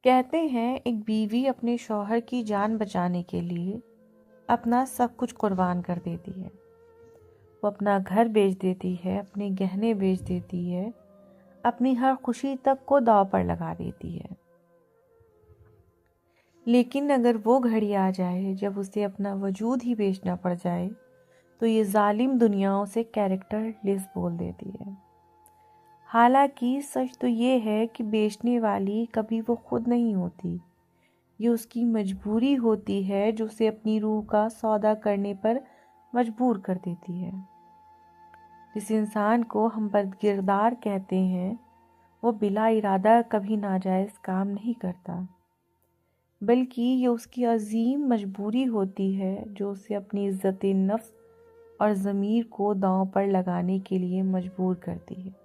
कहते हैं एक बीवी अपने शौहर की जान बचाने के लिए अपना सब कुछ कुर्बान कर देती है। वो अपना घर बेच देती है, अपने गहने बेच देती है, अपनी हर खुशी तक को दांव पर लगा देती है। लेकिन अगर वो घड़ी आ जाए जब उसे अपना वजूद ही बेचना पड़ जाए तो ये जालिम दुनियाओं से कैरेक्टर लेस बोल देती है। हालांकि सच तो ये है कि बेचने वाली कभी वो खुद नहीं होती, ये उसकी मजबूरी होती है जो उसे अपनी रूह का सौदा करने पर मजबूर कर देती है। जिस इंसान को हम बदकिरदार कहते हैं वो बिला इरादा कभी नाजायज़ काम नहीं करता, बल्कि ये उसकी अजीम मजबूरी होती है जो उसे अपनी इज्जत नफ्स और ज़मीर को दांव पर लगाने के लिए मजबूर करती है।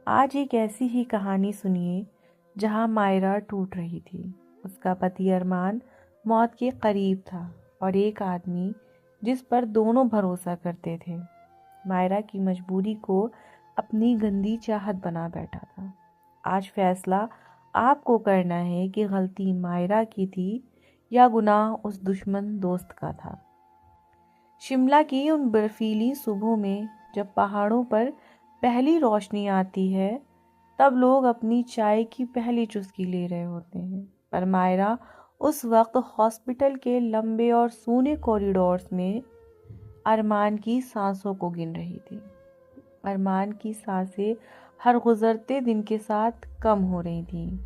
आज एक ऐसी ही कहानी सुनिए जहां मायरा टूट रही थी। उसका पति अरमान मौत के करीब था और एक आदमी जिस पर दोनों भरोसा करते थे मायरा की मजबूरी को अपनी गंदी चाहत बना बैठा था। आज फैसला आपको करना है कि गलती मायरा की थी या गुनाह उस दुश्मन दोस्त का था। शिमला की उन बर्फीली सुबहों में जब पहाड़ों पर पहली रोशनी आती है तब लोग अपनी चाय की पहली चुस्की ले रहे होते हैं, पर मायरा उस वक्त हॉस्पिटल के लंबे और सूने कॉरिडोर्स में अरमान की सांसों को गिन रही थी। अरमान की सांसें हर गुजरते दिन के साथ कम हो रही थीं।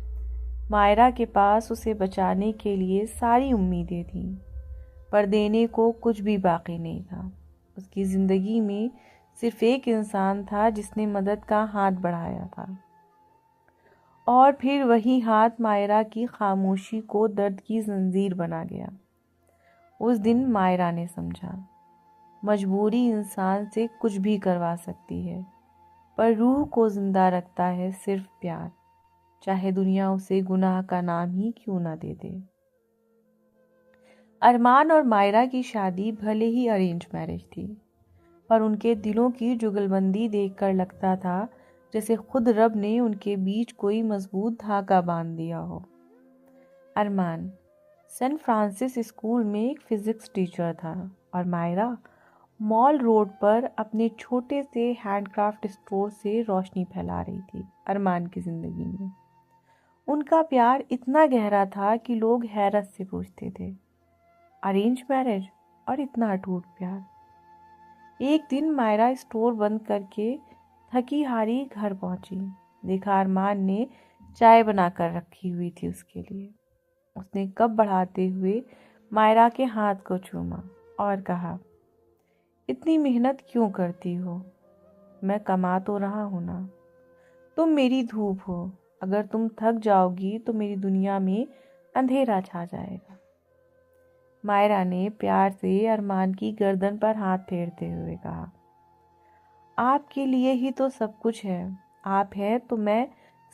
मायरा के पास उसे बचाने के लिए सारी उम्मीदें थीं, पर देने को कुछ भी बाकी नहीं था। उसकी ज़िंदगी में सिर्फ एक इंसान था जिसने मदद का हाथ बढ़ाया था, और फिर वही हाथ मायरा की खामोशी को दर्द की जंजीर बना गया। उस दिन मायरा ने समझा, मजबूरी इंसान से कुछ भी करवा सकती है, पर रूह को जिंदा रखता है सिर्फ प्यार, चाहे दुनिया उसे गुनाह का नाम ही क्यों ना दे दे। अरमान और मायरा की शादी भले ही अरेंज मैरिज थी, पर उनके दिलों की जुगलबंदी देखकर लगता था जैसे खुद रब ने उनके बीच कोई मजबूत धागा बांध दिया हो। अरमान सैन फ्रांसिस स्कूल में एक फिजिक्स टीचर था और मायरा मॉल रोड पर अपने छोटे से हैंडक्राफ्ट स्टोर से रोशनी फैला रही थी अरमान की जिंदगी में। उनका प्यार इतना गहरा था कि लोग हैरत से पूछते थे, अरेंज मैरिज और इतना अटूट प्यार। एक दिन मायरा स्टोर बंद करके थकी हारी घर पहुंची। देखा अरमान ने चाय बनाकर रखी हुई थी उसके लिए। उसने कप बढ़ाते हुए मायरा के हाथ को चूमा और कहा, इतनी मेहनत क्यों करती हो? मैं कमा तो रहा हूं ना। तुम मेरी धूप हो, अगर तुम थक जाओगी तो मेरी दुनिया में अंधेरा छा जाएगा। मायरा ने प्यार से अरमान की गर्दन पर हाथ फेरते हुए कहा, आपके लिए ही तो सब कुछ है। आप है तो मैं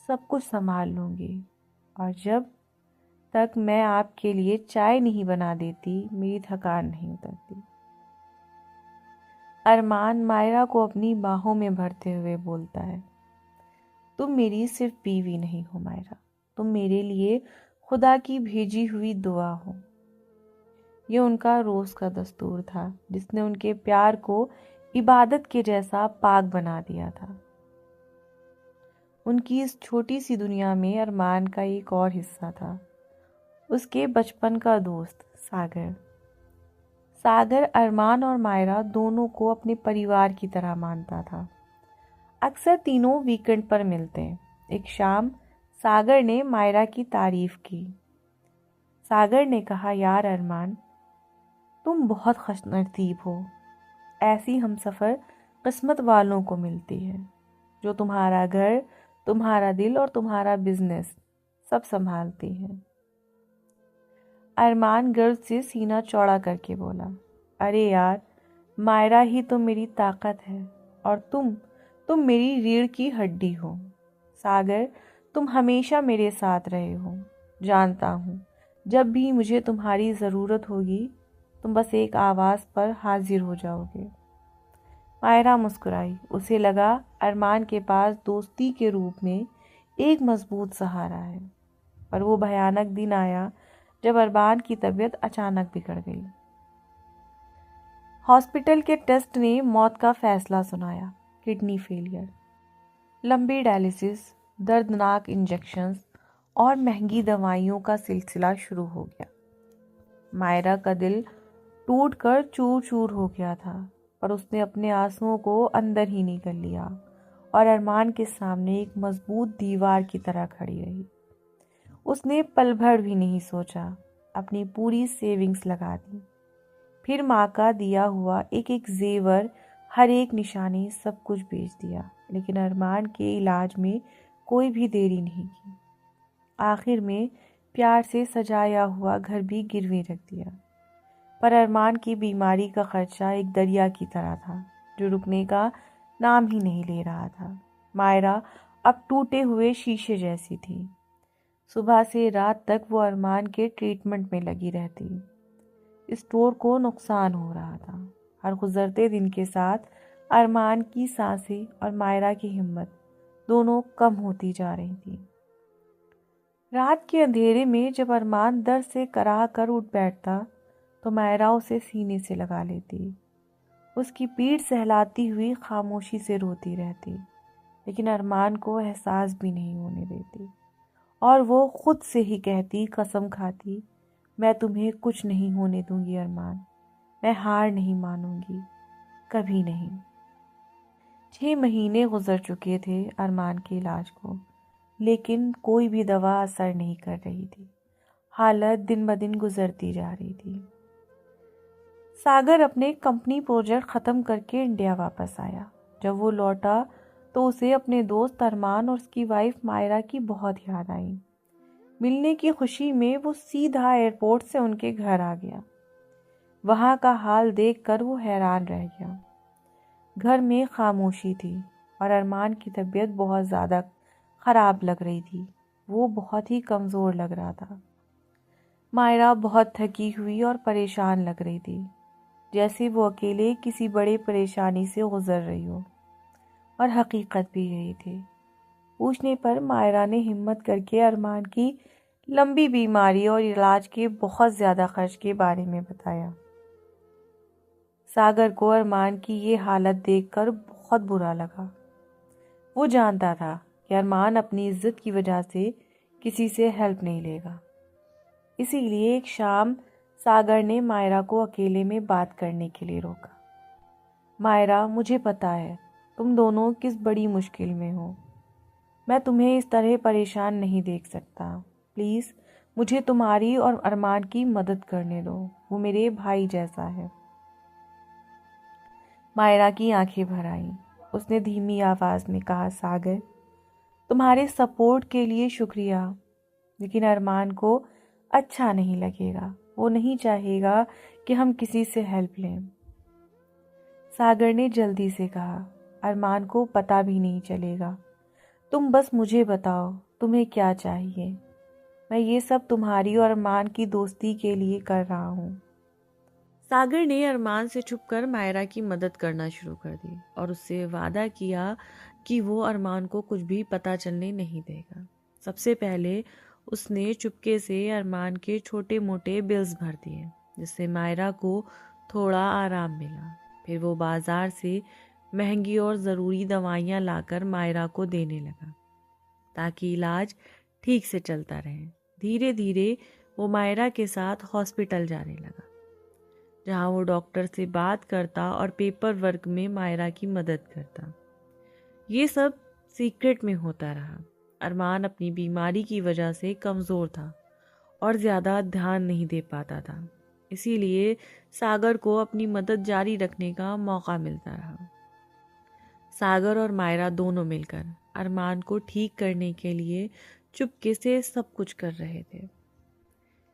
सब कुछ संभाल लूंगी, और जब तक मैं आपके लिए चाय नहीं बना देती मेरी थकान नहीं उतरती। अरमान मायरा को अपनी बाहों में भरते हुए बोलता है, तुम मेरी सिर्फ बीवी नहीं हो मायरा, तुम मेरे लिए खुदा की भेजी हुई दुआ हो। ये उनका रोज का दस्तूर था जिसने उनके प्यार को इबादत के जैसा पाक बना दिया था। उनकी इस छोटी सी दुनिया में अरमान का एक और हिस्सा था, उसके बचपन का दोस्त सागर। सागर अरमान और मायरा दोनों को अपने परिवार की तरह मानता था। अक्सर तीनों वीकेंड पर मिलते। एक शाम सागर ने मायरा की तारीफ की। सागर ने कहा, यार अरमान, तुम बहुत खुशनसीब हो। ऐसी हमसफ़र किस्मत वालों को मिलती है जो तुम्हारा घर, तुम्हारा दिल और तुम्हारा बिजनेस सब संभालती है। अरमान गर्व से सीना चौड़ा करके बोला, अरे यार, मायरा ही तो मेरी ताकत है, और तुम मेरी रीढ़ की हड्डी हो। सागर, तुम हमेशा मेरे साथ रहे हो। जानता हूँ जब भी मुझे तुम्हारी ज़रूरत होगी तुम बस एक आवाज़ पर हाजिर हो जाओगे। मायरा मुस्कुराई। उसे लगा अरमान के पास दोस्ती के रूप में एक मजबूत सहारा है। पर वो भयानक दिन आया जब अरमान की तबीयत अचानक बिगड़ गई। हॉस्पिटल के टेस्ट ने मौत का फैसला सुनाया। किडनी फेलियर, लंबी डायलिसिस, दर्दनाक इंजेक्शंस और महंगी दवाइयों का सिलसिला शुरू हो गया। मायरा का दिल टूटकर चूर चूर हो गया था, पर उसने अपने आंसुओं को अंदर ही निगल लिया और अरमान के सामने एक मजबूत दीवार की तरह खड़ी रही। उसने पल भर भी नहीं सोचा, अपनी पूरी सेविंग्स लगा दी। फिर माँ का दिया हुआ एक एक जेवर, हर एक निशानी, सब कुछ बेच दिया, लेकिन अरमान के इलाज में कोई भी देरी नहीं की। आखिर में प्यार से सजाया हुआ घर भी गिरवी रख दिया। पर अरमान की बीमारी का खर्चा एक दरिया की तरह था जो रुकने का नाम ही नहीं ले रहा था। मायरा अब टूटे हुए शीशे जैसी थी। सुबह से रात तक वो अरमान के ट्रीटमेंट में लगी रहती। स्टोर को नुकसान हो रहा था। हर गुजरते दिन के साथ अरमान की सांसें और मायरा की हिम्मत दोनों कम होती जा रही थी। रात के अंधेरे में जब अरमान दर्द से कराह कर उठ बैठता तो मायरा उसे सीने से लगा लेती। उसकी पीठ सहलाती हुई खामोशी से रोती रहती, लेकिन अरमान को एहसास भी नहीं होने देती। और वो खुद से ही कहती, कसम खाती, मैं तुम्हें कुछ नहीं होने दूंगी अरमान, मैं हार नहीं मानूंगी, कभी नहीं। 6 महीने गुजर चुके थे अरमान के इलाज को, लेकिन कोई भी दवा असर नहीं कर रही थी। हालत दिन ब दिन गुजरती जा रही थी। सागर अपने कंपनी प्रोजेक्ट ख़त्म करके इंडिया वापस आया। जब वो लौटा तो उसे अपने दोस्त अरमान और उसकी वाइफ मायरा की बहुत याद आई। मिलने की खुशी में वो सीधा एयरपोर्ट से उनके घर आ गया। वहाँ का हाल देखकर वो हैरान रह गया। घर में खामोशी थी और अरमान की तबीयत बहुत ज़्यादा ख़राब लग रही थी। वो बहुत ही कमज़ोर लग रहा था। मायरा बहुत थकी हुई और परेशान लग रही थी, जैसे वो अकेले किसी बड़े परेशानी से गुजर रही हो। और हकीकत भी यही थी। पूछने पर मायरा ने हिम्मत करके अरमान की लंबी बीमारी और इलाज के बहुत ज़्यादा खर्च के बारे में बताया। सागर को अरमान की ये हालत देखकर बहुत बुरा लगा। वो जानता था कि अरमान अपनी इज्जत की वजह से किसी से हेल्प नहीं लेगा। इसीलिए एक शाम सागर ने मायरा को अकेले में बात करने के लिए रोका। मायरा, मुझे पता है तुम दोनों किस बड़ी मुश्किल में हो। मैं तुम्हें इस तरह परेशान नहीं देख सकता। प्लीज़ मुझे तुम्हारी और अरमान की मदद करने दो। वो मेरे भाई जैसा है। मायरा की आंखें भर आईं। उसने धीमी आवाज़ में कहा, सागर, तुम्हारे सपोर्ट के लिए शुक्रिया, लेकिन अरमान को अच्छा नहीं लगेगा। वो नहीं चाहेगा कि हम किसी से हेल्प लें। सागर ने जल्दी से कहा, अरमान को पता भी नहीं चलेगा। तुम बस मुझे बताओ तुम्हें क्या चाहिए। मैं ये सब तुम्हारी और अरमान की दोस्ती के लिए कर रहा हूँ। सागर ने अरमान से छुपकर मायरा की मदद करना शुरू कर दी और उससे वादा किया कि वो अरमान को कुछ भी पता चलने नहीं देगा। सबसे पहले उसने चुपके से अरमान के छोटे मोटे बिल्स भर दिए, जिससे मायरा को थोड़ा आराम मिला। फिर वो बाजार से महंगी और ज़रूरी दवाइयाँ लाकर मायरा को देने लगा ताकि इलाज ठीक से चलता रहे। धीरे धीरे वो मायरा के साथ हॉस्पिटल जाने लगा, जहाँ वो डॉक्टर से बात करता और पेपर वर्क में मायरा की मदद करता। ये सब सीक्रेट में होता रहा। अरमान अपनी बीमारी की वजह से कमज़ोर था और ज़्यादा ध्यान नहीं दे पाता था, इसीलिए सागर को अपनी मदद जारी रखने का मौका मिलता रहा। सागर और मायरा दोनों मिलकर अरमान को ठीक करने के लिए चुपके से सब कुछ कर रहे थे।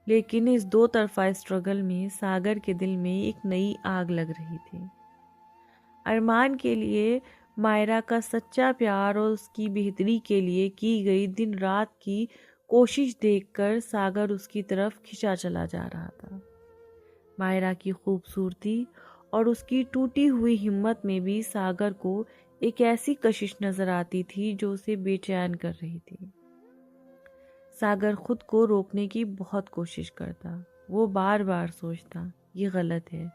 लेकिन इस दो तरफा स्ट्रगल में सागर के दिल में एक नई आग लग रही थी। अरमान के लिए मायरा का सच्चा प्यार और उसकी बेहतरी के लिए की गई दिन रात की कोशिश देखकर सागर उसकी तरफ खिंचा चला जा रहा था। मायरा की खूबसूरती और उसकी टूटी हुई हिम्मत में भी सागर को एक ऐसी कशिश नजर आती थी जो उसे बेचैन कर रही थी। सागर खुद को रोकने की बहुत कोशिश करता। वो बार बार सोचता ये गलत है,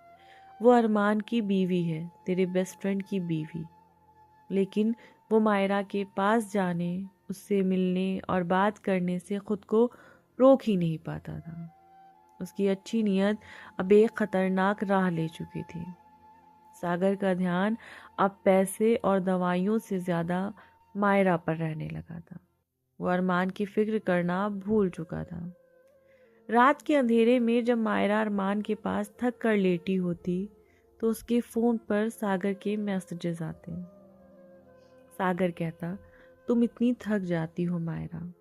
वो अरमान की बीवी है, तेरे बेस्ट फ्रेंड की बीवी। लेकिन वो मायरा के पास जाने, उससे मिलने और बात करने से खुद को रोक ही नहीं पाता था। उसकी अच्छी नीयत अब एक खतरनाक राह ले चुकी थी। सागर का ध्यान अब पैसे और दवाइयों से ज़्यादा मायरा पर रहने लगा था। वो अरमान की फिक्र करना भूल चुका था। रात के अंधेरे में जब मायरा अरमान के पास थक कर लेटी होती तो उसके फ़ोन पर सागर के मैसेजेस आते। सागर कहता, तुम इतनी थक जाती हो मायरा।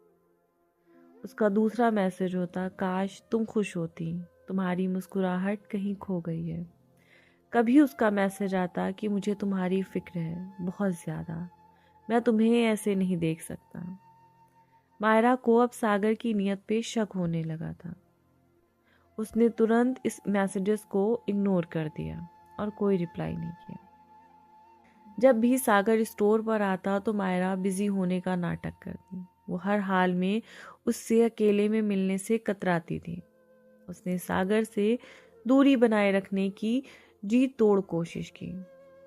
उसका दूसरा मैसेज होता, काश तुम खुश होती, तुम्हारी मुस्कुराहट कहीं खो गई है। कभी उसका मैसेज आता कि मुझे तुम्हारी फिक्र है बहुत ज़्यादा, मैं तुम्हें ऐसे नहीं देख सकता। मायरा को अब सागर की नीयत पे शक होने लगा था। उसने तुरंत इस मैसेजेस को इग्नोर कर दिया और कोई रिप्लाई नहीं किया। जब भी सागर स्टोर पर आता तो मायरा बिजी होने का नाटक करती। वो हर हाल में उससे अकेले में मिलने से कतराती थी। उसने सागर से दूरी बनाए रखने की जी तोड़ कोशिश की,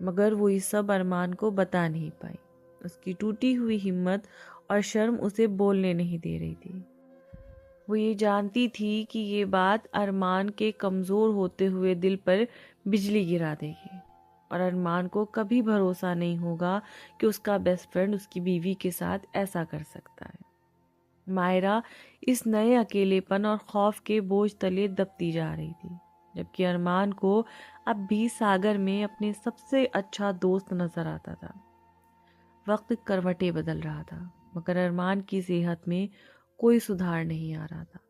मगर वो इस सब अरमान को बता नहीं पाई। उसकी टूटी हुई हिम्मत और शर्म उसे बोलने नहीं दे रही थी। वो ये जानती थी कि ये बात अरमान के कमज़ोर होते हुए दिल पर बिजली गिरा देगी और अरमान को कभी भरोसा नहीं होगा कि उसका बेस्ट फ्रेंड उसकी बीवी के साथ ऐसा कर सकता है। मायरा इस नए अकेलेपन और खौफ के बोझ तले दबती जा रही थी, जबकि अरमान को अब भी सागर में अपने सबसे अच्छा दोस्त नजर आता था। वक्त करवटें बदल रहा था, मगर अरमान की सेहत में कोई सुधार नहीं आ रहा था।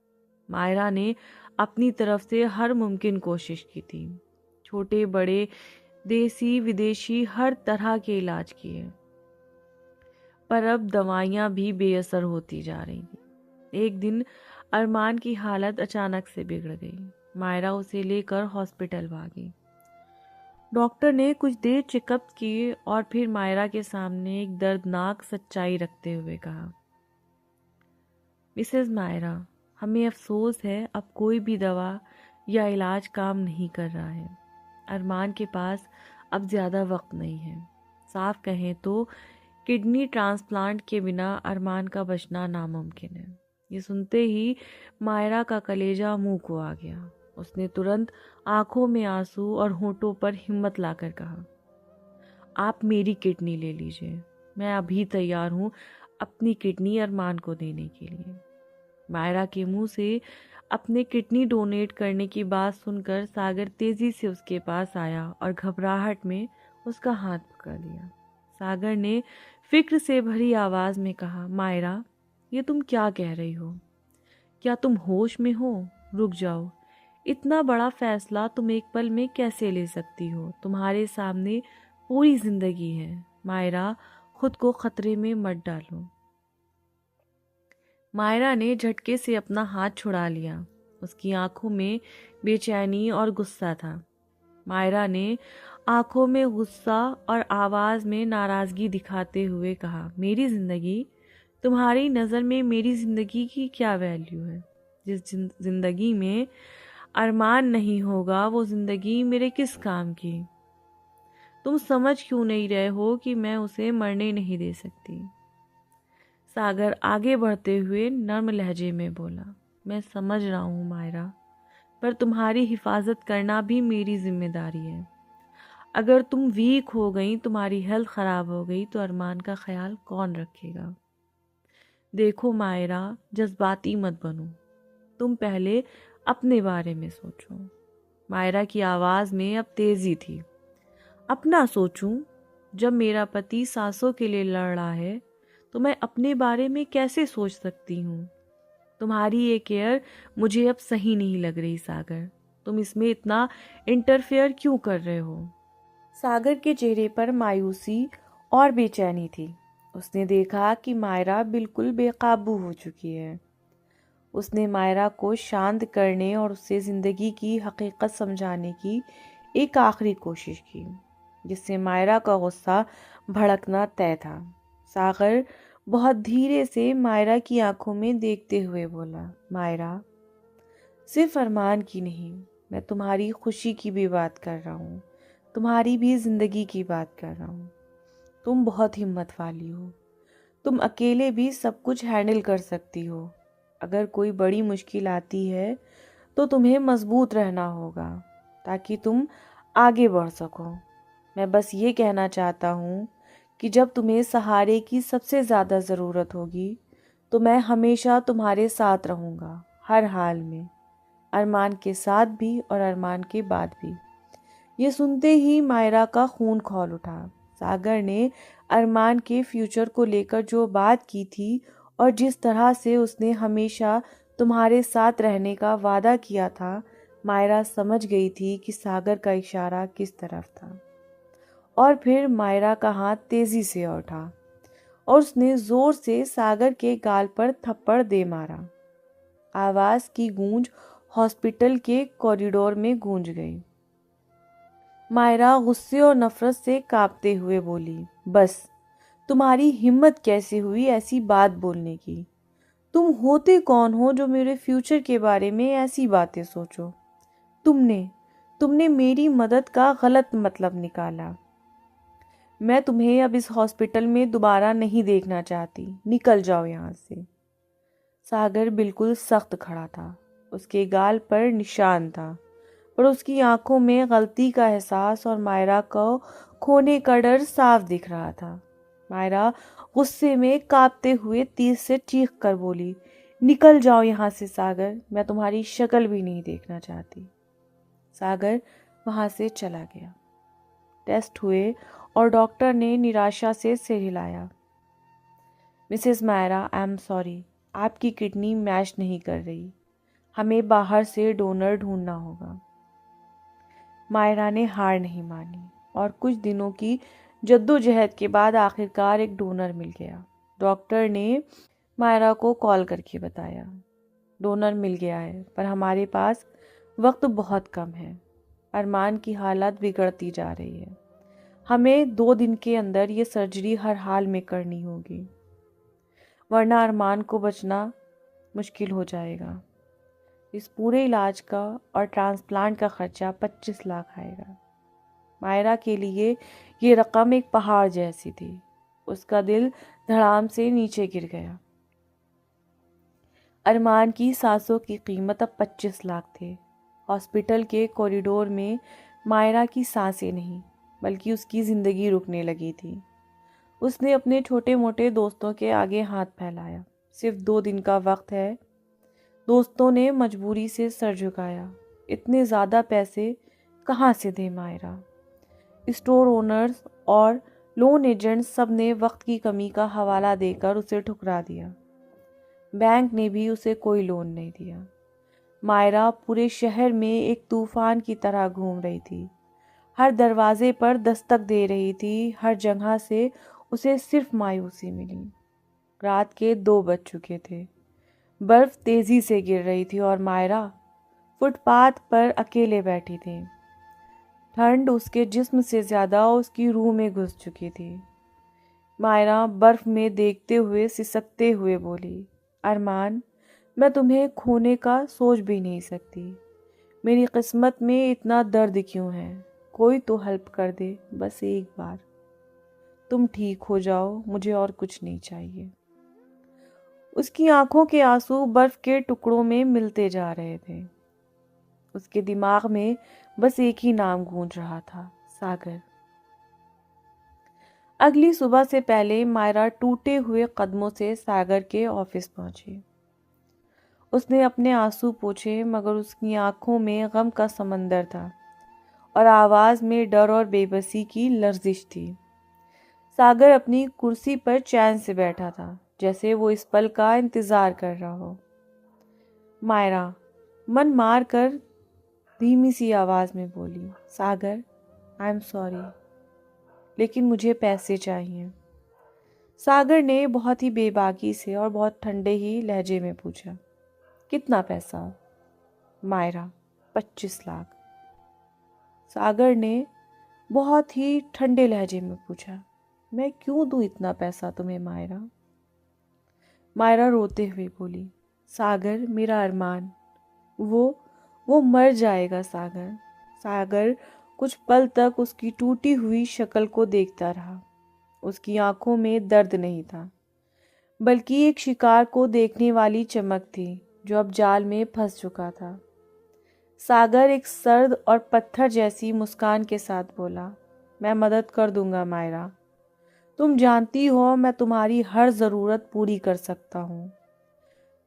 मायरा ने अपनी तरफ से हर मुमकिन कोशिश की थी, छोटे बड़े देसी विदेशी हर तरह के इलाज किए, पर अब दवाइयां भी बेअसर होती जा रही थी। एक दिन अरमान की हालत अचानक से बिगड़ गई। मायरा उसे लेकर हॉस्पिटल भागी। डॉक्टर ने कुछ देर चेकअप किए और फिर मायरा के सामने एक दर्दनाक सच्चाई रखते हुए कहा, मिसेस मायरा, हमें अफसोस है अब कोई भी दवा या इलाज काम नहीं कर रहा है। अरमान के पास अब ज़्यादा वक्त नहीं है। साफ कहें तो किडनी ट्रांसप्लांट के बिना अरमान का बचना नामुमकिन है। ये सुनते ही मायरा का कलेजा मुंह को आ गया। उसने तुरंत आंखों में आंसू और होठों पर हिम्मत लाकर कहा, आप मेरी किडनी ले लीजिए, मैं अभी तैयार हूँ अपनी किडनी अरमान को देने के लिए। मायरा के मुंह से अपने किडनी डोनेट करने की बात सुनकर सागर तेजी से उसके पास आया और घबराहट में उसका हाथ पकड़ लिया। सागर ने फिक्र से भरी आवाज में कहा, मायरा, ये तुम क्या कह रही हो? क्या तुम होश में हो? रुक जाओ, इतना बड़ा फैसला तुम एक पल में कैसे ले सकती हो? तुम्हारे सामने पूरी जिंदगी है। मायरा, खुद को खतरे में मत डालो। मायरा ने झटके से अपना हाथ छुड़ा लिया। उसकी आंखों में बेचैनी और गुस्सा था। मायरा ने आंखों में गुस्सा और आवाज में नाराजगी दिखाते हुए कहा, मेरी जिंदगी? तुम्हारी नज़र में मेरी जिंदगी की क्या वैल्यू है? जिस जिंदगी में अरमान नहीं होगा वो जिंदगी मेरे किस काम की? तुम समझ क्यों नहीं रहे हो कि मैं उसे मरने नहीं दे सकती? सागर आगे बढ़ते हुए नर्म लहजे में बोला, मैं समझ रहा हूँ मायरा, पर तुम्हारी हिफाजत करना भी मेरी जिम्मेदारी है। अगर तुम वीक हो गई, तुम्हारी हेल्थ खराब हो गई, तो अरमान का ख्याल कौन रखेगा? देखो मायरा, जज्बाती मत बनो, तुम पहले अपने बारे में सोचो। मायरा की आवाज में अब तेजी थी। अपना सोचूं? जब मेरा पति सांसों के लिए लड़ रहा है तो मैं अपने बारे में कैसे सोच सकती हूँ? तुम्हारी ये केयर मुझे अब सही नहीं लग रही सागर। तुम इसमें इतना इंटरफेयर क्यों कर रहे हो? सागर के चेहरे पर मायूसी और बेचैनी थी। उसने देखा कि मायरा बिल्कुल बेकाबू हो चुकी है। उसने मायरा को शांत करने और उससे जिंदगी की हकीकत समझाने की एक आखिरी कोशिश की, जिससे मायरा का गुस्सा भड़कना तय था। सागर बहुत धीरे से मायरा की आंखों में देखते हुए बोला, मायरा, सिर्फ अरमान की नहीं, मैं तुम्हारी खुशी की भी बात कर रहा हूँ, तुम्हारी भी ज़िंदगी की बात कर रहा हूँ। तुम बहुत हिम्मत वाली हो, तुम अकेले भी सब कुछ हैंडल कर सकती हो। अगर कोई बड़ी मुश्किल आती है तो तुम्हें मजबूत रहना होगा ताकि तुम आगे बढ़ सको। मैं बस ये कहना चाहता हूँ कि जब तुम्हें सहारे की सबसे ज़्यादा ज़रूरत होगी तो मैं हमेशा तुम्हारे साथ रहूँगा, हर हाल में, अरमान के साथ भी और अरमान के बाद भी। ये सुनते ही मायरा का खून खौल उठा। सागर ने अरमान के फ्यूचर को लेकर जो बात की थी और जिस तरह से उसने हमेशा तुम्हारे साथ रहने का वादा किया था, मायरा समझ गई थी कि सागर का इशारा किस तरफ था। और फिर मायरा का हाथ तेजी से उठा और उसने जोर से सागर के गाल पर थप्पड़ दे मारा। आवाज की गूंज हॉस्पिटल के कॉरिडोर में गूंज गई। मायरा गुस्से और नफरत से कांपते हुए बोली, बस, तुम्हारी हिम्मत कैसे हुई ऐसी बात बोलने की? तुम होते कौन हो जो मेरे फ्यूचर के बारे में ऐसी बातें सोचो? तुमने तुमने मेरी मदद का गलत मतलब निकाला। मैं तुम्हें अब इस हॉस्पिटल में दोबारा नहीं देखना चाहती, निकल जाओ यहाँ से। सागर बिल्कुल सख्त खड़ा था, उसके गाल पर निशान था, पर उसकी आंखों में गलती का एहसास और मायरा को खोने का डर साफ दिख रहा था। मायरा गुस्से में कांपते हुए तेज से चीख कर बोली, निकल जाओ यहाँ से सागर, मैं तुम्हारी शक्ल भी नहीं देखना चाहती। सागर वहां से चला गया। टेस्ट हुए और डॉक्टर ने निराशा से सिर हिलाया। Mrs Myra, I am sorry, आपकी किडनी मैच नहीं कर रही, हमें बाहर से डोनर ढूंढना होगा। मायरा ने हार नहीं मानी और कुछ दिनों की जद्दोजहद के बाद आखिरकार एक डोनर मिल गया। डॉक्टर ने मायरा को कॉल करके बताया, डोनर मिल गया है, पर हमारे पास वक्त बहुत कम है। अरमान की हालत बिगड़ती जा रही है, हमें 2 दिन के अंदर ये सर्जरी हर हाल में करनी होगी, वरना अरमान को बचना मुश्किल हो जाएगा। इस पूरे इलाज का और ट्रांसप्लांट का खर्चा 25 लाख आएगा। मायरा के लिए ये रकम एक पहाड़ जैसी थी। उसका दिल धड़ाम से नीचे गिर गया। अरमान की सांसों की कीमत अब 25 लाख थे। हॉस्पिटल के कॉरिडोर में मायरा की सांसें नहीं, बल्कि उसकी ज़िंदगी रुकने लगी थी। उसने अपने छोटे मोटे दोस्तों के आगे हाथ फैलाया, सिर्फ 2 दिन का वक्त है। दोस्तों ने मजबूरी से सर झुकाया। इतने ज़्यादा पैसे कहाँ से दे मायरा? स्टोर ओनर्स और लोन एजेंट्स सब ने वक्त की कमी का हवाला देकर उसे ठुकरा दिया। बैंक ने भी उसे कोई लोन नहीं दिया। मायरा पूरे शहर में एक तूफान की तरह घूम रही थी, हर दरवाजे पर दस्तक दे रही थी, हर जगह से उसे सिर्फ मायूसी मिली। रात के 2 बज चुके थे, बर्फ तेजी से गिर रही थी और मायरा फुटपाथ पर अकेले बैठी थी। ठंड उसके जिस्म से ज्यादा उसकी रूह में घुस चुकी थी। मायरा बर्फ में देखते हुए सिसकते हुए बोली, अरमान, मैं तुम्हें खोने का सोच भी नहीं सकती। मेरी किस्मत में इतना दर्द क्यों है? कोई तो हेल्प कर दे, बस एक बार। तुम ठीक हो जाओ, मुझे और कुछ नहीं चाहिए। उसकी आंखों के आंसू बर्फ के टुकड़ों में मिलते जा रहे थे। उसके दिमाग में बस एक ही नाम गूंज रहा था, सागर। अगली सुबह से पहले मायरा टूटे हुए कदमों से सागर के ऑफिस पहुंची। उसने अपने आंसू पोंछे, मगर उसकी आंखों में गम का समंदर था और आवाज में डर और बेबसी की लर्जिश थी। सागर अपनी कुर्सी पर चैन से बैठा था, जैसे वो इस पल का इंतजार कर रहा हो। मायरा मन मार कर धीमी सी आवाज में बोली, सागर, आई एम सॉरी, लेकिन मुझे पैसे चाहिए। सागर ने बहुत ही बेबाकी से और बहुत ठंडे ही लहजे में पूछा, कितना पैसा? मायरा, 25 लाख। सागर ने बहुत ही ठंडे लहजे में पूछा, मैं क्यों दूं इतना पैसा तुम्हें मायरा? मायरा रोते हुए बोली, सागर मेरा अरमान, वो वो मर जाएगा सागर। सागर कुछ पल तक उसकी टूटी हुई शक्ल को देखता रहा। उसकी आंखों में दर्द नहीं था, बल्कि एक शिकार को देखने वाली चमक थी जो अब जाल में फंस चुका था। सागर एक सर्द और पत्थर जैसी मुस्कान के साथ बोला, मैं मदद कर दूंगा मायरा। तुम जानती हो मैं तुम्हारी हर ज़रूरत पूरी कर सकता हूँ।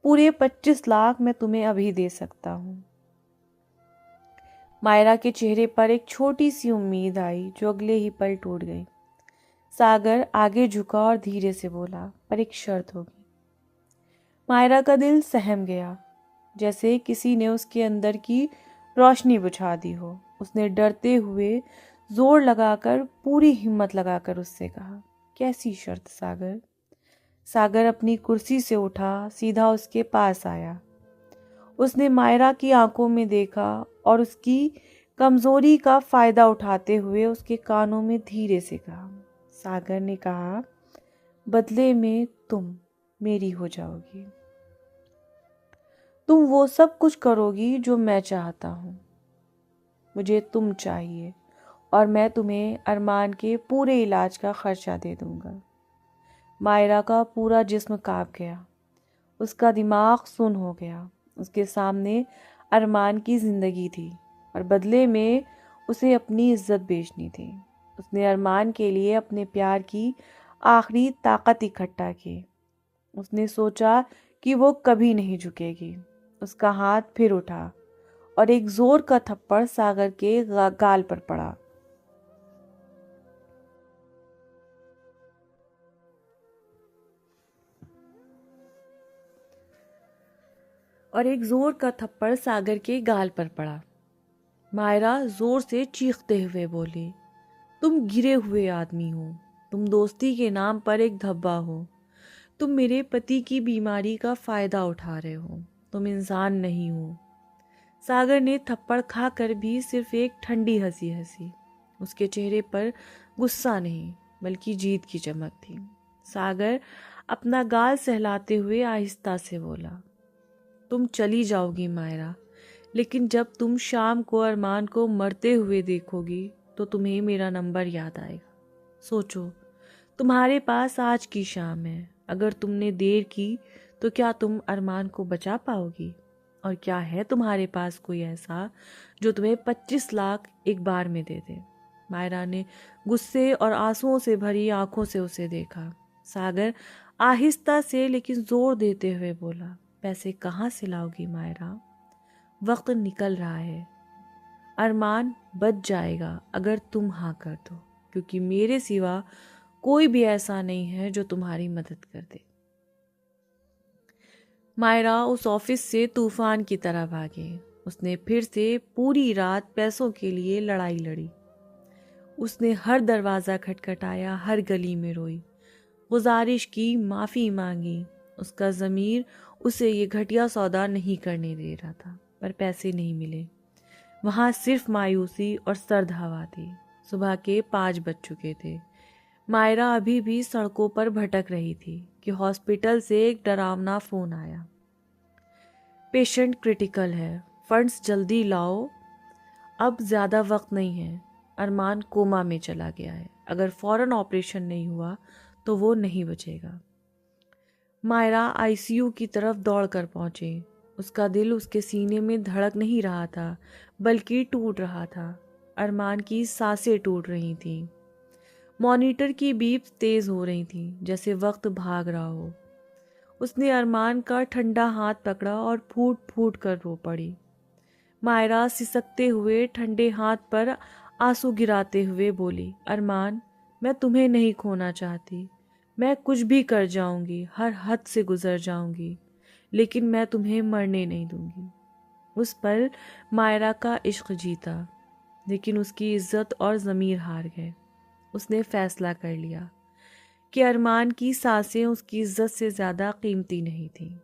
पूरे 25 लाख मैं तुम्हें अभी दे सकता हूँ। मायरा के चेहरे पर एक छोटी सी उम्मीद आई जो अगले ही पल टूट गई। सागर आगे झुका और धीरे से बोला, पर एक शर्त होगी। मायरा का दिल सहम गया, जैसे किसी ने उसके अंदर की रोशनी बुझा दी हो। उसने डरते हुए जोर लगाकर, पूरी हिम्मत लगाकर उससे कहा, कैसी शर्त सागर? सागर अपनी कुर्सी से उठा, सीधा उसके पास आया। उसने मायरा की आंखों में देखा और उसकी कमजोरी का फायदा उठाते हुए उसके कानों में धीरे से कहा। सागर ने कहा, बदले में तुम मेरी हो जाओगी। तुम वो सब कुछ करोगी जो मैं चाहता हूँ। मुझे तुम चाहिए और मैं तुम्हें अरमान के पूरे इलाज का खर्चा दे दूंगा। मायरा का पूरा जिस्म कांप गया। उसका दिमाग सुन्न हो गया। उसके सामने अरमान की जिंदगी थी और बदले में उसे अपनी इज्जत बेचनी थी। उसने अरमान के लिए अपने प्यार की आखिरी ताकत इकट्ठा की। उसने सोचा कि वो कभी नहीं झुकेगी। उसका हाथ फिर उठा और एक जोर का थप्पड़ सागर के गाल पर पड़ा। सागर के गाल पर पड़ा। मायरा जोर से चीखते हुए बोली, तुम गिरे हुए आदमी हो। तुम दोस्ती के नाम पर एक धब्बा हो। तुम मेरे पति की बीमारी का फायदा उठा रहे हो। तुम इंसान नहीं हो। सागर ने थप्पड़ खाकर भी सिर्फ एक ठंडी हंसी हंसी। उसके चेहरे पर गुस्सा नहीं, बल्कि जीत की चमक थी। सागर अपना गाल सहलाते हुए आहिस्ता से बोला, तुम चली जाओगी मायरा, लेकिन जब तुम शाम को अरमान को मरते हुए देखोगी तो तुम्हें मेरा नंबर याद आएगा। सोचो, तुम्हारे पास आज की शाम है। अगर तुमने देर की तो क्या तुम अरमान को बचा पाओगी? और क्या है तुम्हारे पास कोई ऐसा जो तुम्हें 25 लाख एक बार में दे दे? मायरा ने गुस्से और आंसुओं से भरी आंखों से उसे देखा। सागर आहिस्ता से लेकिन जोर देते हुए बोला, पैसे कहाँ से लाओगी मायरा? वक्त निकल रहा है। अरमान बच जाएगा अगर तुम हाँ कर दो, क्योंकि मेरे सिवा कोई भी ऐसा नहीं है जो तुम्हारी मदद कर दे। मायरा उस ऑफिस से तूफान की तरह भागी। उसने फिर से पूरी रात पैसों के लिए लड़ाई लड़ी। उसने हर दरवाज़ा खटखटाया, हर गली में रोई, गुजारिश की, माफ़ी मांगी। उसका ज़मीर उसे ये घटिया सौदा नहीं करने दे रहा था, पर पैसे नहीं मिले। वहाँ सिर्फ मायूसी और सर्द हवा थी। सुबह के 5 बज चुके थे। मायरा अभी भी सड़कों पर भटक रही थी कि हॉस्पिटल से एक डरावना फ़ोन आया। पेशेंट क्रिटिकल है, फंड्स जल्दी लाओ, अब ज़्यादा वक्त नहीं है। अरमान कोमा में चला गया है। अगर फौरन ऑपरेशन नहीं हुआ तो वो नहीं बचेगा। मायरा आईसीयू की तरफ दौड़कर पहुंची। उसका दिल उसके सीने में धड़क नहीं रहा था, बल्कि टूट रहा था। अरमान की सांसें टूट रही थीं। मॉनिटर की बीप तेज हो रही थी, जैसे वक्त भाग रहा हो। उसने अरमान का ठंडा हाथ पकड़ा और फूट फूट कर रो पड़ी। मायरा सिसकते हुए ठंडे हाथ पर आंसू गिराते हुए बोली, अरमान, मैं तुम्हें नहीं खोना चाहती। मैं कुछ भी कर जाऊंगी, हर हद से गुजर जाऊंगी, लेकिन मैं तुम्हें मरने नहीं दूंगी। उस पल मायरा का इश्क जीता, लेकिन उसकी इज्जत और ज़मीर हार गए। उसने फैसला कर लिया कि अरमान की सांसें उसकी इज्जत से ज़्यादा कीमती नहीं थीं।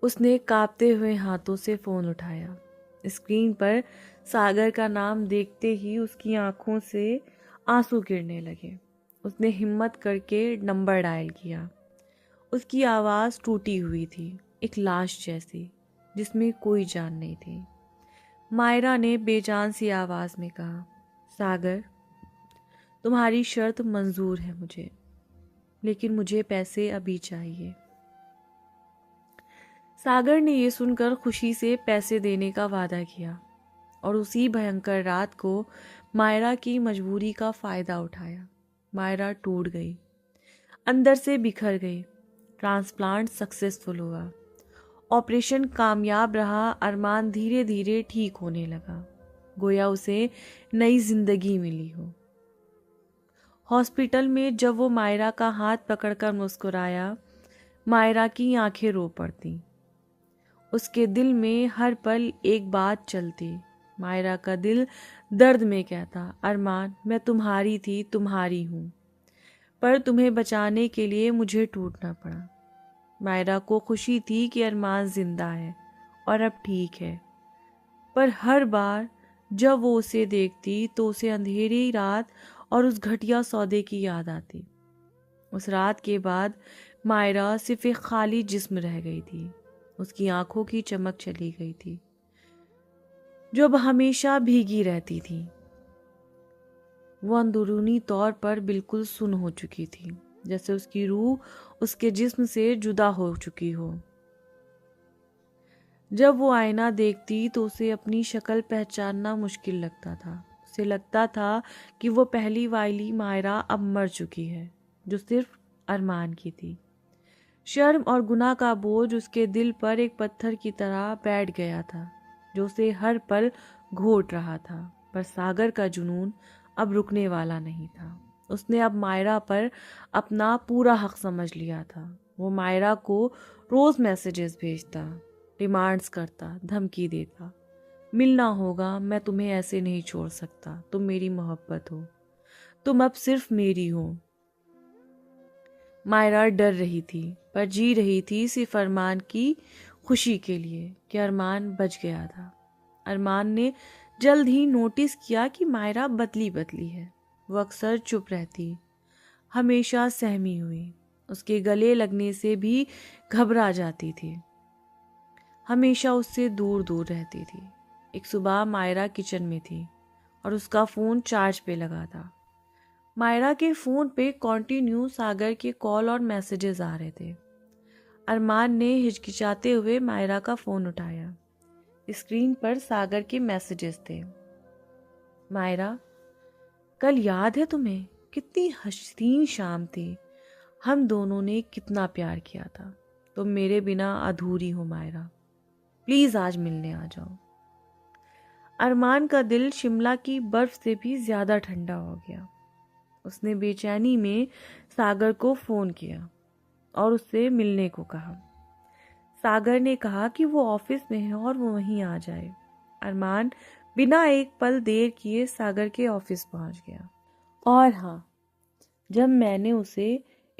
उसने कांपते हुए हाथों से फ़ोन उठाया। स्क्रीन पर सागर का नाम देखते ही उसकी आंखों से आंसू गिरने लगे। उसने हिम्मत करके नंबर डायल किया। उसकी आवाज़ टूटी हुई थी, एक लाश जैसी जिसमें कोई जान नहीं थी। मायरा ने बेजान सी आवाज़ में कहा, सागर, तुम्हारी शर्त मंजूर है मुझे, लेकिन मुझे पैसे अभी चाहिए। सागर ने ये सुनकर खुशी से पैसे देने का वादा किया और उसी भयंकर रात को मायरा की मजबूरी का फ़ायदा उठाया। मायरा टूट गई, अंदर से बिखर गई। ट्रांसप्लांट सक्सेसफुल हुआ, ऑपरेशन कामयाब रहा। अरमान धीरे धीरे ठीक होने लगा, गोया उसे नई जिंदगी मिली हो। हॉस्पिटल में जब वो मायरा का हाथ पकड़कर मुस्कुराया, मायरा की आंखें रो पड़ती। उसके दिल में हर पल एक बात चलती। मायरा का दिल दर्द में कहता, अरमान, मैं तुम्हारी थी, तुम्हारी हूँ, पर तुम्हें बचाने के लिए मुझे टूटना पड़ा। मायरा को खुशी थी कि अरमान जिंदा है और अब ठीक है, पर हर बार जब वो उसे देखती तो उसे अंधेरी रात और उस घटिया सौदे की याद आती। उस रात के बाद मायरा सिर्फ एक खाली जिस्म रह गई थी। उसकी आंखों की चमक चली गई थी, जो अब हमेशा भीगी रहती थी। वो अंदरूनी तौर पर बिल्कुल सुन्न हो चुकी थी, जैसे उसकी रूह उसके जिस्म से जुदा हो चुकी हो। जब वो आईना देखती तो उसे अपनी शक्ल पहचानना मुश्किल लगता था। उसे लगता था कि वो पहली वाली मायरा अब मर चुकी है, जो सिर्फ अरमान की थी। शर्म और गुनाह का बोझ उसके दिल पर एक पत्थर की तरह बैठ गया था, जो उसे हर पल घोट रहा था। पर सागर का जुनून अब रुकने वाला नहीं था। उसने अब मायरा पर अपना पूरा हक समझ लिया था। वो मायरा को रोज मैसेजेस भेजता, डिमांड्स करता, धमकी देता, मिलना होगा, मैं तुम्हें ऐसे नहीं छोड़ सकता, तुम मेरी मोहब्बत हो, तुम अब सिर्फ मेरी हो। मायरा डर रही थी, पर जी रही थी सिर्फ अरमान की खुशी के लिए कि अरमान बच गया था। अरमान ने जल्द ही नोटिस किया कि मायरा बदली बदली है। वो अक्सर चुप रहती, हमेशा सहमी हुई, उसके गले लगने से भी घबरा जाती थी, हमेशा उससे दूर दूर रहती थी। एक सुबह मायरा किचन में थी और उसका फ़ोन चार्ज पे लगा था। मायरा के फ़ोन पे कॉन्टिन्यू सागर के कॉल और मैसेजेस आ रहे थे। अरमान ने हिचकिचाते हुए मायरा का फ़ोन उठाया। स्क्रीन पर सागर के मैसेजेस थे। मायरा, कल याद है तुम्हें, कितनी हसीन शाम थी, हम दोनों ने कितना प्यार किया था, तुम मेरे बिना अधूरी हो मायरा, प्लीज आज मिलने आ जाओ। अरमान का दिल शिमला की बर्फ से भी ज्यादा ठंडा हो गया। उसने बेचैनी में सागर को फोन किया और उससे मिलने को कहा। सागर ने कहा कि वो ऑफिस में है और वो वहीं आ जाए। अरमान बिना एक पल देर किए सागर के ऑफिस पहुंच गया। और हाँ, जब मैंने उसे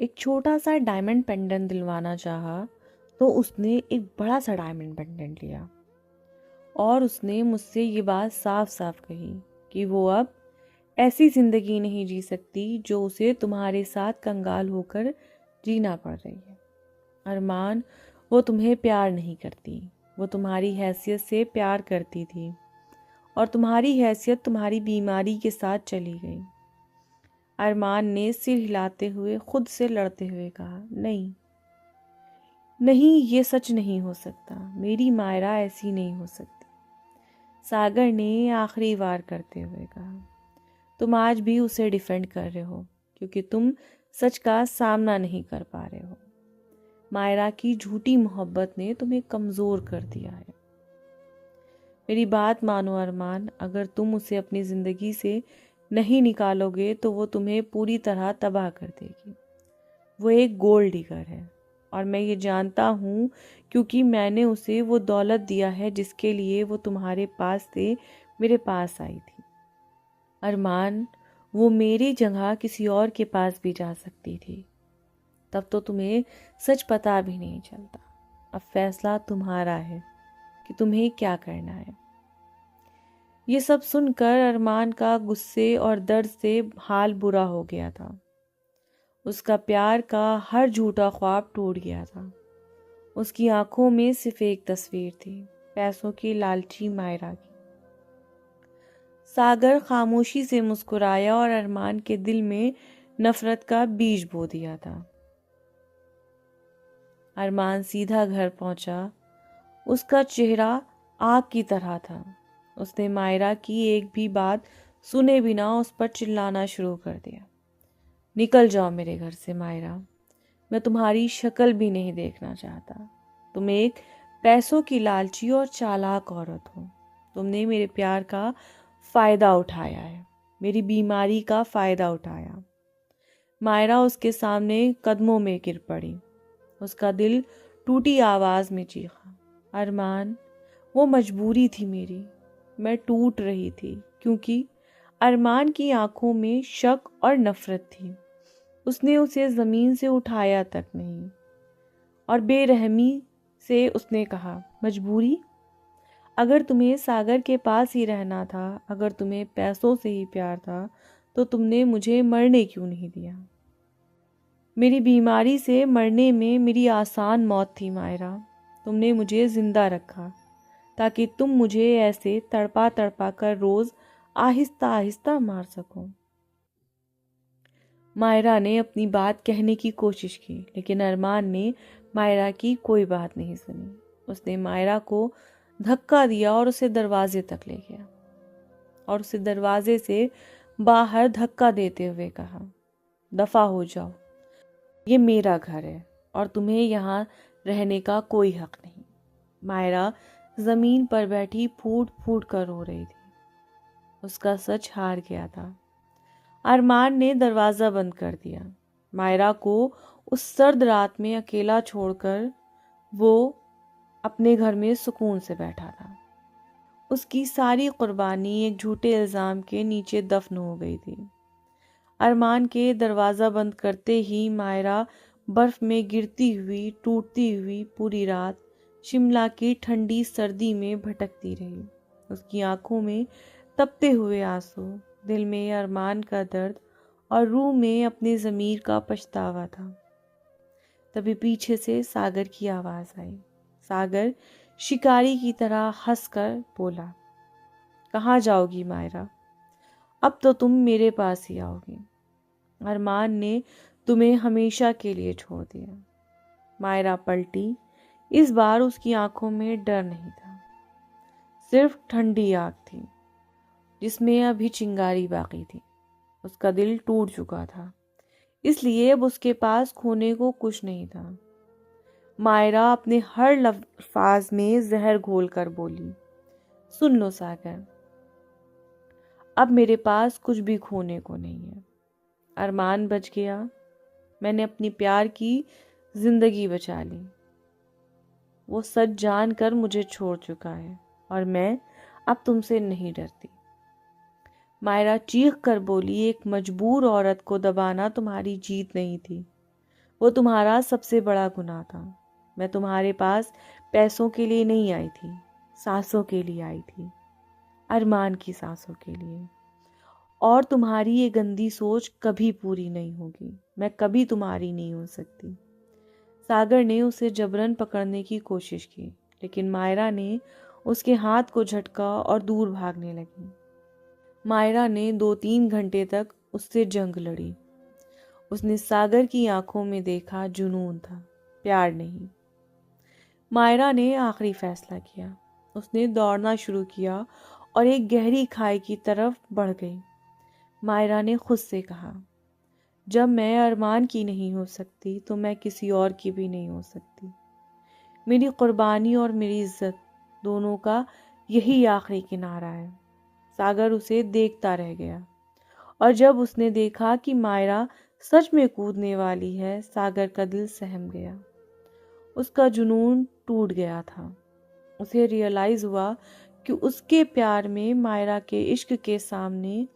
एक छोटा सा डायमंड पेंडेंट दिलवाना चाहा तो उसने एक बड़ा सा डायमंड पेंडेंट लिया और उसने मुझसे ये बात साफ साफ कही कि वो अब ऐसी जिंदगी नहीं जी सकती जो उसे तुम्हारे साथ कंगाल होकर जीना पड़ रही है। अरमान, वो तुम्हें प्यार नहीं करती, वो तुम्हारी हैसियत से प्यार करती थी और तुम्हारी हैसियत तुम्हारी बीमारी के साथ चली गई। अरमान ने सिर हिलाते हुए खुद से लड़ते हुए कहा, नहीं नहीं, ये सच नहीं हो सकता, मेरी मायरा ऐसी नहीं हो सकती। सागर ने आखिरी वार करते हुए कहा, तुम आज भी उसे डिफेंड कर रहे हो क्योंकि तुम सच का सामना नहीं कर पा रहे हो। मायरा की झूठी मोहब्बत ने तुम्हें कमजोर कर दिया है। मेरी बात मानो अरमान, अगर तुम उसे अपनी जिंदगी से नहीं निकालोगे तो वो तुम्हें पूरी तरह तबाह कर देगी। वो एक गोल्ड डिगर है और मैं ये जानता हूँ क्योंकि मैंने उसे वो दौलत दिया है जिसके लिए वो तुम्हारे पास से मेरे पास आई थी। अरमान, वो मेरी जगह किसी और के पास भी जा सकती थी, तब तो तुम्हें सच पता भी नहीं चलता। अब फैसला तुम्हारा है कि तुम्हें क्या करना है। ये सब सुनकर अरमान का गुस्से और दर्द से हाल बुरा हो गया था। उसका प्यार का हर झूठा ख्वाब टूट गया था। उसकी आंखों में सिर्फ एक तस्वीर थी, पैसों की लालची मायरा की। सागर खामोशी से मुस्कुराया और अरमान के दिल में नफरत का बीज बो दिया था। अरमान सीधा घर पहुंचा। उसका चेहरा आग की तरह था। उसने मायरा की एक भी बात सुने बिना उस पर चिल्लाना शुरू कर दिया। निकल जाओ मेरे घर से मायरा, मैं तुम्हारी शक्ल भी नहीं देखना चाहता। तुम एक पैसों की लालची और चालाक औरत हो। तुमने मेरे प्यार का फायदा उठाया है, मेरी बीमारी का फायदा उठाया। मायरा उसके सामने कदमों में गिर पड़ी। उसका दिल टूटी आवाज में चीखा, अरमान, वो मजबूरी थी मेरी। मैं टूट रही थी क्योंकि अरमान की आंखों में शक और नफरत थी। उसने उसे जमीन से उठाया तक नहीं और बेरहमी से उसने कहा, मजबूरी? अगर तुम्हें सागर के पास ही रहना था, अगर तुम्हें पैसों से ही प्यार था, तो तुमने मुझे मरने क्यों नहीं दिया? मेरी बीमारी से मरने में मेरी आसान मौत थी मायरा। तुमने मुझे जिंदा रखा ताकि तुम मुझे ऐसे तड़पा तड़पा कर रोज आहिस्ता आहिस्ता मार सको। मायरा ने अपनी बात कहने की कोशिश की, लेकिन अरमान ने मायरा की कोई बात नहीं सुनी। उसने मायरा को धक्का दिया और उसे दरवाजे तक ले गया और उसे दरवाजे से बाहर धक्का देते हुए कहा, दफा हो जाओ, ये मेरा घर है और तुम्हें यहाँ रहने का कोई हक नहीं। मायरा जमीन पर बैठी फूट फूट कर रो रही थी। उसका सच हार गया था। अरमान ने दरवाजा बंद कर दिया। मायरा को उस सर्द रात में अकेला छोड़कर वो अपने घर में सुकून से बैठा था। उसकी सारी कुर्बानी एक झूठे इल्जाम के नीचे दफन हो गई थी। अरमान के दरवाजा बंद करते ही मायरा बर्फ में गिरती हुई, टूटती हुई पूरी रात शिमला की ठंडी सर्दी में भटकती रही। उसकी आंखों में तपते हुए आंसू, दिल में अरमान का दर्द और रूह में अपने ज़मीर का पछतावा था। तभी पीछे से सागर की आवाज़ आई। सागर शिकारी की तरह हंसकर बोला, कहाँ जाओगी मायरा? अब तो तुम मेरे पास ही आओगी। अरमान ने तुम्हें हमेशा के लिए छोड़ दिया। मायरा पलटी। इस बार उसकी आंखों में डर नहीं था, सिर्फ ठंडी आग थी जिसमें अभी चिंगारी बाकी थी। उसका दिल टूट चुका था, इसलिए अब उसके पास खोने को कुछ नहीं था। मायरा अपने हर लफ्ज में जहर घोल कर बोली, सुन लो सागर, अब मेरे पास कुछ भी खोने को नहीं है। अरमान बच गया, मैंने अपनी प्यार की जिंदगी बचा ली। वो सच जान कर मुझे छोड़ चुका है और मैं अब तुमसे नहीं डरती। मायरा चीख कर बोली, एक मजबूर औरत को दबाना तुम्हारी जीत नहीं थी, वो तुम्हारा सबसे बड़ा गुनाह था। मैं तुम्हारे पास पैसों के लिए नहीं आई थी, सांसों के लिए आई थी, अरमान की सांसों के लिए। और तुम्हारी ये गंदी सोच कभी पूरी नहीं होगी। मैं कभी तुम्हारी नहीं हो सकती। सागर ने उसे जबरन पकड़ने की कोशिश की, लेकिन मायरा ने उसके हाथ को झटका और दूर भागने लगी। मायरा ने 2-3 घंटे तक उससे जंग लड़ी। उसने सागर की आंखों में देखा जुनून था, प्यार नहीं। मायरा ने आखिरी फैसला किया। उसने दौड़ना शुरू किया और एक गहरी खाई की तरफ बढ़ गई। मायरा ने खुद से कहा, जब मैं अरमान की नहीं हो सकती तो मैं किसी और की भी नहीं हो सकती। मेरी कुर्बानी और मेरी इज्जत दोनों का यही आखिरी किनारा है। सागर उसे देखता रह गया और जब उसने देखा कि मायरा सच में कूदने वाली है, सागर का दिल सहम गया। उसका जुनून टूट गया था। उसे रियलाइज हुआ कि उसके प्यार में मायरा के इश्क के सामने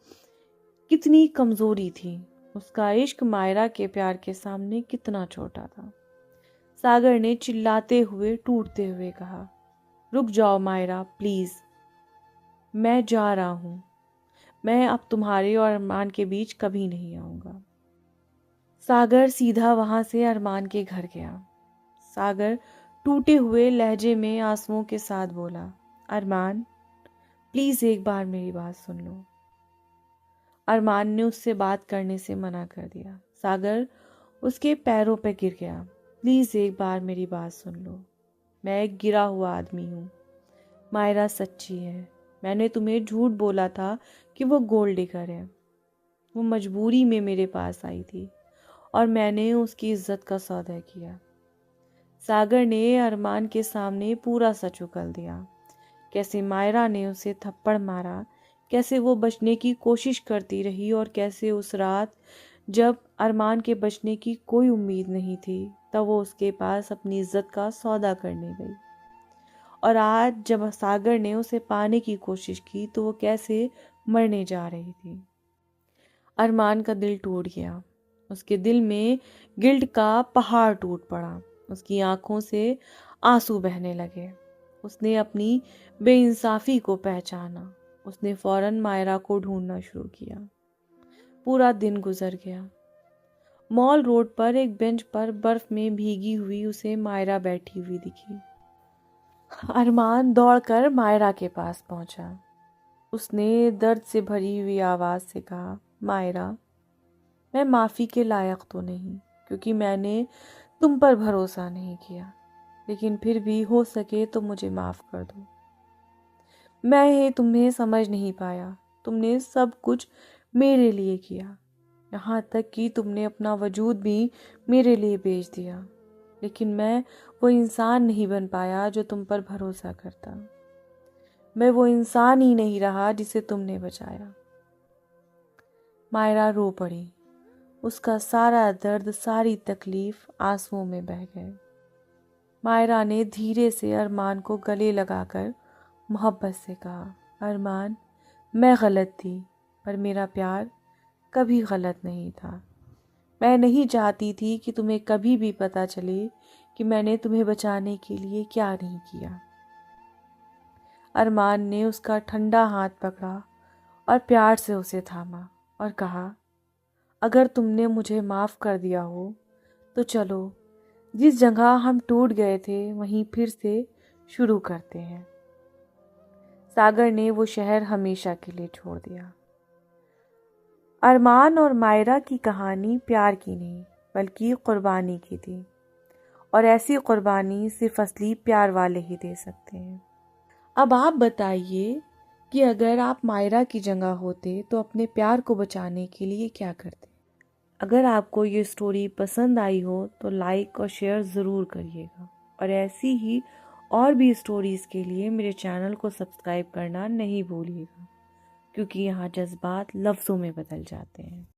कितनी कमजोरी थी। उसका इश्क मायरा के प्यार के सामने कितना छोटा था। सागर ने चिल्लाते हुए, टूटते हुए कहा, रुक जाओ मायरा प्लीज, मैं जा रहा हूं। मैं अब तुम्हारे और अरमान के बीच कभी नहीं आऊंगा। सागर सीधा वहां से अरमान के घर गया। सागर टूटे हुए लहजे में आंसुओं के साथ बोला, अरमान प्लीज एक बार मेरी बात सुन लो। अरमान ने उससे बात करने से मना कर दिया। सागर उसके पैरों पे गिर गया। प्लीज एक बार मेरी बात सुन लो। मैं एक गिरा हुआ आदमी हूँ। मायरा सच्ची है। मैंने तुम्हें झूठ बोला था कि वो गोल्ड डिगर है। वो मजबूरी में मेरे पास आई थी और मैंने उसकी इज्जत का सौदा किया। सागर ने अरमान के सामने पूरा सच उगल दिया। कैसे मायरा ने उसे थप्पड़ मारा, कैसे वो बचने की कोशिश करती रही और कैसे उस रात जब अरमान के बचने की कोई उम्मीद नहीं थी तब वो उसके पास अपनी इज्जत का सौदा करने गई। और आज जब सागर ने उसे पाने की कोशिश की तो वो कैसे मरने जा रही थी। अरमान का दिल टूट गया। उसके दिल में गिल्ट का पहाड़ टूट पड़ा। उसकी आंखों से आंसू बहने लगे। उसने अपनी बेइंसाफी को पहचाना। उसने फौरन मायरा को ढूंढना शुरू किया। पूरा दिन गुजर गया। मॉल रोड पर एक बेंच पर बर्फ में भीगी हुई उसे मायरा बैठी हुई दिखी। अरमान दौड़कर मायरा के पास पहुंचा। उसने दर्द से भरी हुई आवाज से कहा, मायरा मैं माफ़ी के लायक तो नहीं क्योंकि मैंने तुम पर भरोसा नहीं किया, लेकिन फिर भी हो सके तो मुझे माफ़ कर दो। मैं ये तुम्हें समझ नहीं पाया। तुमने सब कुछ मेरे लिए किया, यहाँ तक कि तुमने अपना वजूद भी मेरे लिए बेच दिया, लेकिन मैं वो इंसान नहीं बन पाया जो तुम पर भरोसा करता। मैं वो इंसान ही नहीं रहा जिसे तुमने बचाया। मायरा रो पड़ी। उसका सारा दर्द, सारी तकलीफ आंसुओं में बह गए। मायरा ने धीरे से अरमान को गले लगाकर मोहब्बत से कहा, अरमान मैं गलत थी पर मेरा प्यार कभी गलत नहीं था। मैं नहीं चाहती थी कि तुम्हें कभी भी पता चले कि मैंने तुम्हें बचाने के लिए क्या नहीं किया। अरमान ने उसका ठंडा हाथ पकड़ा और प्यार से उसे थामा और कहा, अगर तुमने मुझे माफ़ कर दिया हो तो चलो जिस जगह हम टूट गए थे वहीं फिर से शुरू करते हैं। सागर ने वो शहर हमेशा के लिए छोड़ दिया। अरमान और मायरा की कहानी प्यार की नहीं बल्कि कुर्बानी की थी, और ऐसी कुर्बानी सिर्फ असली प्यार वाले ही दे सकते हैं। अब आप बताइए कि अगर आप मायरा की जगह होते तो अपने प्यार को बचाने के लिए क्या करते? अगर आपको ये स्टोरी पसंद आई हो तो लाइक और शेयर ज़रूर करिएगा, और ऐसी ही और भी स्टोरीज़ के लिए मेरे चैनल को सब्सक्राइब करना नहीं भूलिएगा, क्योंकि यहाँ जज्बात लफ्ज़ों में बदल जाते हैं।